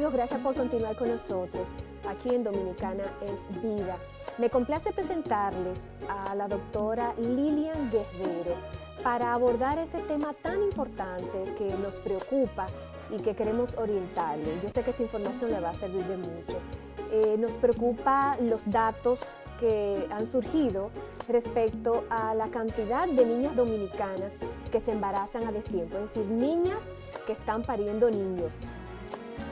amigos, gracias por continuar con nosotros aquí en Dominicana es Vida. Me complace presentarles a la doctora Lilian Guerrero para abordar ese tema tan importante que nos preocupa y que queremos orientarle. Yo sé que esta información le va a servir de mucho. Nos preocupa los datos que han surgido respecto a la cantidad de niñas dominicanas que se embarazan a destiempo, es decir, niñas que están pariendo niños.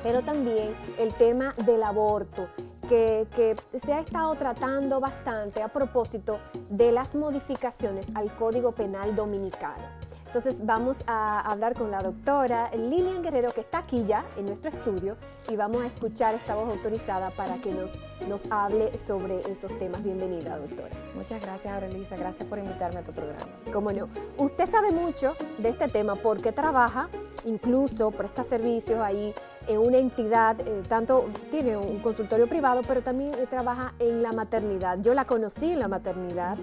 Pero también el tema del aborto, que se ha estado tratando bastante a propósito de las modificaciones al Código Penal Dominicano. Entonces vamos a hablar con la doctora Lilian Guerrero, que está aquí ya en nuestro estudio, y vamos a escuchar esta voz autorizada para que nos hable sobre esos temas. Bienvenida, doctora. Muchas gracias, Aurelisa. Gracias por invitarme a tu programa. Cómo no. Usted sabe mucho de este tema porque trabaja, incluso presta servicios ahí en una entidad, tanto tiene un consultorio privado, pero también trabaja en la maternidad. Yo la conocí en la maternidad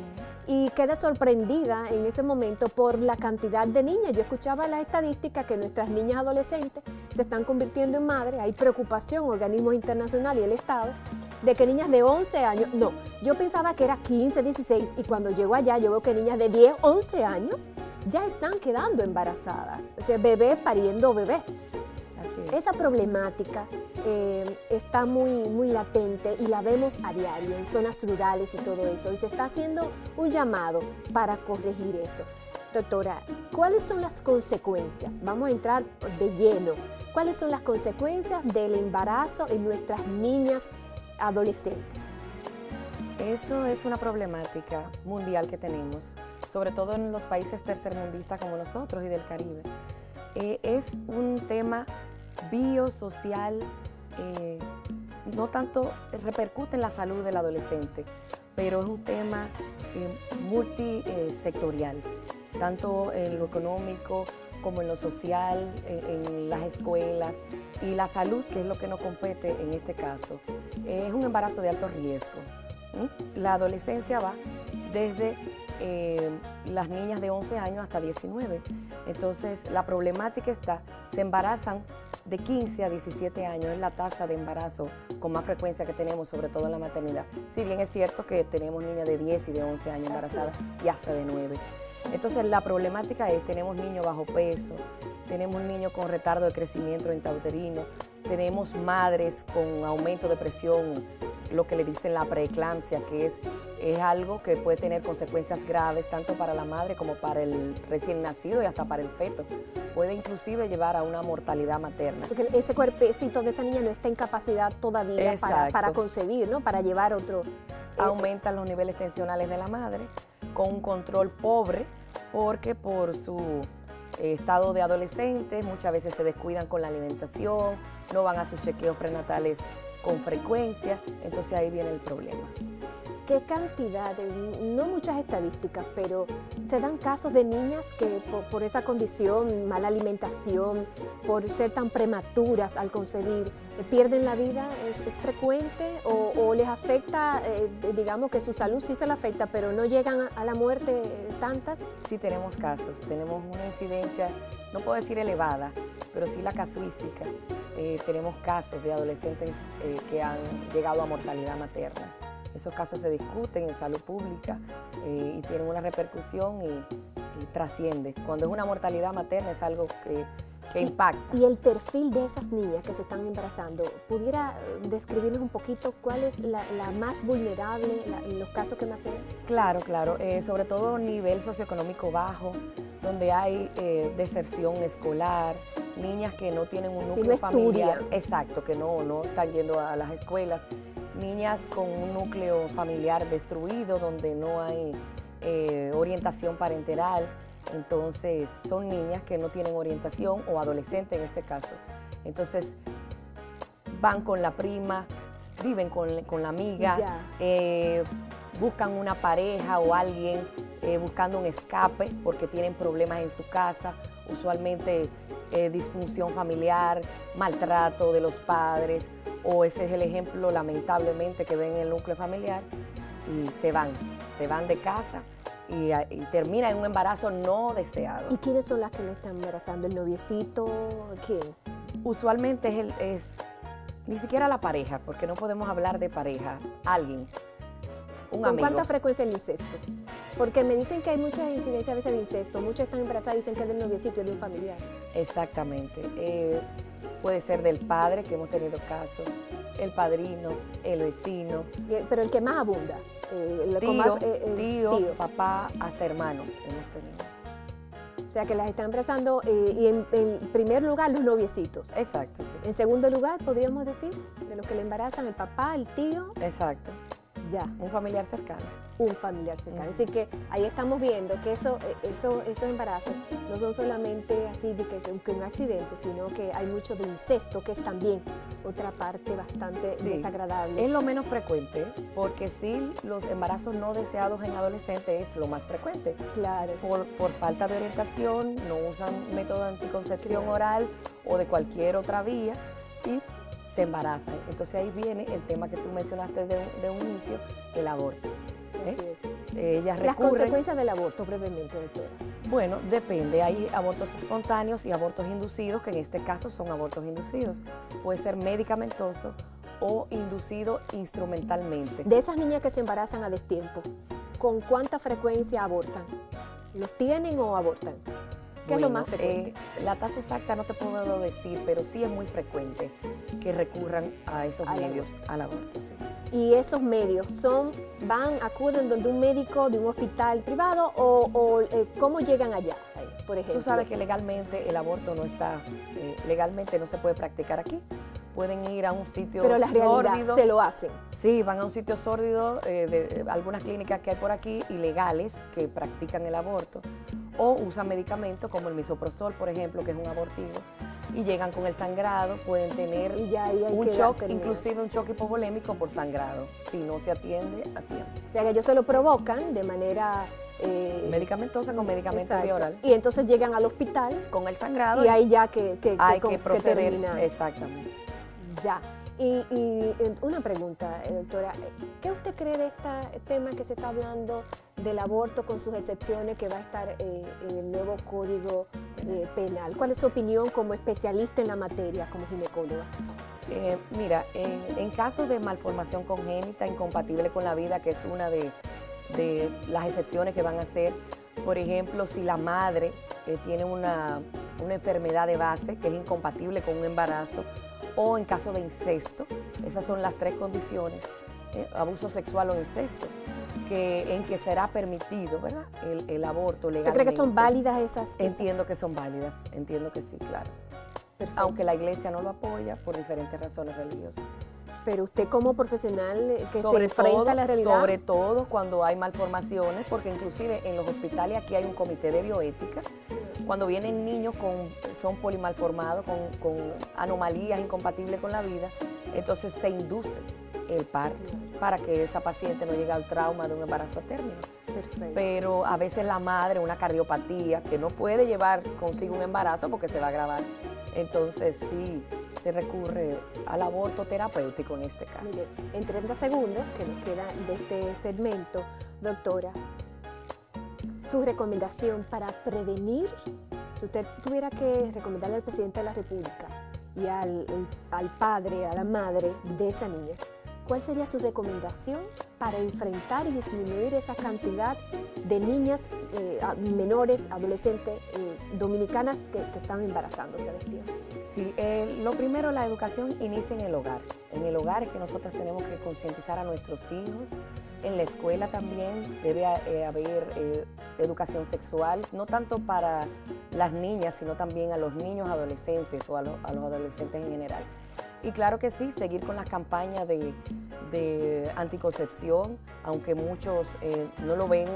y quedé sorprendida en ese momento por la cantidad de niñas. Yo escuchaba las estadísticas que nuestras niñas adolescentes se están convirtiendo en madres. Hay preocupación, organismos internacionales y el Estado, de que niñas de 11 años, no, yo pensaba que era 15, 16, y cuando llego allá yo veo que niñas de 10, 11 años ya están quedando embarazadas, o sea, bebé pariendo bebé. Así es. Esa problemática está muy latente y la vemos a diario en zonas rurales y todo eso, y se está haciendo un llamado para corregir eso. Doctora, ¿cuáles son las consecuencias? Vamos a entrar de lleno. ¿Cuáles son las consecuencias del embarazo en nuestras niñas adolescentes? Eso es una problemática mundial que tenemos, sobre todo en los países tercermundistas como nosotros y del Caribe. Es un tema biosocial, no tanto repercute en la salud del adolescente, pero es un tema multisectorial, tanto en lo económico como en lo social, en las escuelas, y la salud, que es lo que nos compete en este caso. Es un embarazo de alto riesgo. La adolescencia va desde las niñas de 11 años hasta 19. Entonces, la problemática se embarazan de 15 a 17 años, es la tasa de embarazo con más frecuencia que tenemos, sobre todo en la maternidad. Si bien es cierto que tenemos niñas de 10 y de 11 años embarazadas y hasta de 9. Entonces, la problemática es, tenemos niños bajo peso, tenemos niños con retardo de crecimiento intrauterino, tenemos madres con aumento de presión, lo que le dicen la preeclampsia, que es algo que puede tener consecuencias graves tanto para la madre como para el recién nacido y hasta para el feto. Puede inclusive llevar a una mortalidad materna. Porque ese cuerpecito de esa niña no está en capacidad todavía para concebir, ¿no? Para llevar otro. Aumentan los niveles tensionales de la madre con un control pobre, porque por su estado de adolescente muchas veces se descuidan con la alimentación, no van a sus chequeos prenatales con frecuencia, entonces ahí viene el problema. ¿Qué cantidad, no muchas estadísticas, pero se dan casos de niñas que por esa condición, mala alimentación, por ser tan prematuras al concebir, pierden la vida? ¿Es frecuente o les afecta, digamos que su salud sí se la afecta, pero no llegan a la muerte tantas? Sí tenemos casos, tenemos una incidencia, no puedo decir elevada, pero sí la casuística. Tenemos casos de adolescentes que han llegado a mortalidad materna. Esos casos se discuten en salud pública y tienen una repercusión y trasciende. Cuando es una mortalidad materna es algo que impacta. Y el perfil de esas niñas que se están embarazando, ¿pudiera describirnos un poquito cuál es la más vulnerable, los casos que más se ven? Claro, sobre todo nivel socioeconómico bajo, donde hay deserción escolar, niñas que no tienen un núcleo familiar. Exacto, que no están yendo a las escuelas. Niñas con un núcleo familiar destruido, donde no hay orientación parental. Entonces, son niñas que no tienen orientación, o adolescentes en este caso. Entonces, van con la prima, viven con la amiga, buscan una pareja o alguien buscando un escape porque tienen problemas en su casa, usualmente disfunción familiar, maltrato de los padres, o ese es el ejemplo lamentablemente que ven en el núcleo familiar, y se van de casa y termina en un embarazo no deseado. ¿Y quiénes son las que le están embarazando? ¿El noviecito? ¿Quién? Usualmente es ni siquiera la pareja, porque no podemos hablar de pareja, alguien, un ¿Con amigo. cuánta frecuencia el incesto? Porque me dicen que hay muchas incidencias a veces de incesto, muchas están embarazadas y dicen que es del noviecito y de un familiar. Exactamente. Puede ser del padre, que hemos tenido casos, el padrino, el vecino, Pero el que más abunda. tío, papá, hasta hermanos hemos tenido. O sea, que las están embarazando y en primer lugar los noviecitos. Exacto, sí. En segundo lugar, podríamos decir, de los que le embarazan, el papá, el tío, Exacto. ya, Un familiar cercano. un familiar cercano. Así que ahí estamos viendo que esos embarazos no son solamente así de que un accidente, sino que hay mucho de incesto, que es también otra parte bastante Sí. desagradable. Es lo menos frecuente, porque sí, los embarazos no deseados en adolescentes es lo más frecuente. Claro. Por falta de orientación, no usan método de anticoncepción Claro. oral o de cualquier otra vía y se embarazan. Entonces ahí viene el tema que tú mencionaste de un inicio, el aborto. ¿eh? Así es. Ellas Las recurren, consecuencias del aborto, brevemente, doctora. bueno, depende, hay abortos espontáneos y abortos inducidos, que en este caso son abortos inducidos. Puede ser medicamentoso o inducido instrumentalmente. De esas niñas que se embarazan a destiempo, ¿con cuánta frecuencia abortan? ¿Los tienen o abortan? ¿Qué es lo más frecuente? La tasa exacta no te puedo decir, pero sí es muy frecuente que recurran a esos medios, al aborto. Sí. ¿Y esos medios acuden donde un médico de un hospital privado o cómo llegan allá, por ejemplo? Tú sabes que legalmente el aborto no está, legalmente no se puede practicar aquí. Pueden ir a un sitio pero la realidad sórdido. se lo hacen. Sí, van a un sitio sórdido de algunas clínicas que hay por aquí, ilegales, que practican el aborto, o usan medicamentos como el misoprostol, por ejemplo, que es un abortivo, y llegan con el sangrado, pueden tener Y ya ahí hay un que shock, terminar. inclusive un shock hipovolémico por sangrado, si no se atiende a tiempo. O sea, que ellos se lo provocan de manera... Medicamentosa con medicamento exacto. vía oral. Y entonces llegan al hospital Con el sangrado y ahí ya que hay que proceder. terminar. Exactamente. Ya. Y una pregunta, doctora. ¿Qué usted cree de este tema que se está hablando del aborto con sus excepciones que va a estar en el nuevo Código Penal? ¿Cuál es su opinión como especialista en la materia, como ginecóloga? Mira, en caso de malformación congénita incompatible con la vida, que es una de las excepciones que van a ser, por ejemplo, si la madre tiene una enfermedad de base que es incompatible con un embarazo, o en caso de incesto, esas son las tres condiciones, abuso sexual o incesto, en que será permitido, ¿verdad?, el aborto legalmente. ¿Usted cree que son válidas esas? Entiendo que son válidas, entiendo que sí, claro. Perfecto. Aunque la iglesia no lo apoya por diferentes razones religiosas. Pero usted como profesional que se Sobre enfrenta todo, a la realidad... sobre todo cuando hay malformaciones, porque inclusive en los hospitales aquí hay un comité de bioética. Cuando vienen niños son polimalformados, con anomalías incompatibles con la vida, entonces se induce el parto para que esa paciente no llegue al trauma de un embarazo a término. Perfecto. Pero a veces la madre, una cardiopatía, que no puede llevar consigo un embarazo porque se va a agravar, entonces sí se recurre al aborto terapéutico en este caso. Mire, en 30 segundos que nos queda de este segmento, doctora, su recomendación para prevenir, si usted tuviera que recomendarle al presidente de la República y al padre, a la madre de esa niña, ¿cuál sería su recomendación para enfrentar y disminuir esa cantidad de niñas menores, adolescentes, dominicanas que están embarazándose a destiempo? Sí, lo primero, la educación inicia en el hogar. En el hogar es que nosotros tenemos que concientizar a nuestros hijos. En la escuela también debe haber educación sexual, no tanto para las niñas, sino también a los niños adolescentes o a los adolescentes en general. Y claro que sí, seguir con las campañas de anticoncepción, aunque muchos no lo ven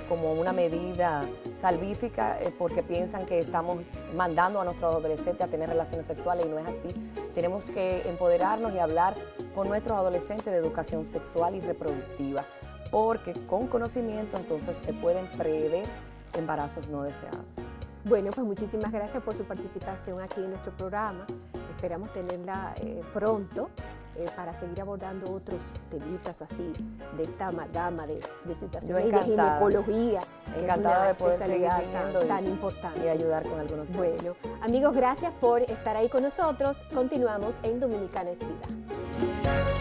como una medida salvífica porque piensan que estamos mandando a nuestros adolescentes a tener relaciones sexuales y no es así. Tenemos que empoderarnos y hablar con nuestros adolescentes de educación sexual y reproductiva, porque con conocimiento entonces se pueden prever embarazos no deseados. Bueno, pues muchísimas gracias por su participación aquí en nuestro programa. Esperamos tenerla pronto para seguir abordando otros temitas así, de esta gama de Yo situaciones de encantada. ginecología. que es Encantada una de poder seguir especialidad viniendo tan importante. y ayudar con algunos temas. Bueno, amigos, gracias por estar ahí con nosotros. Continuamos en Dominicana es Vida.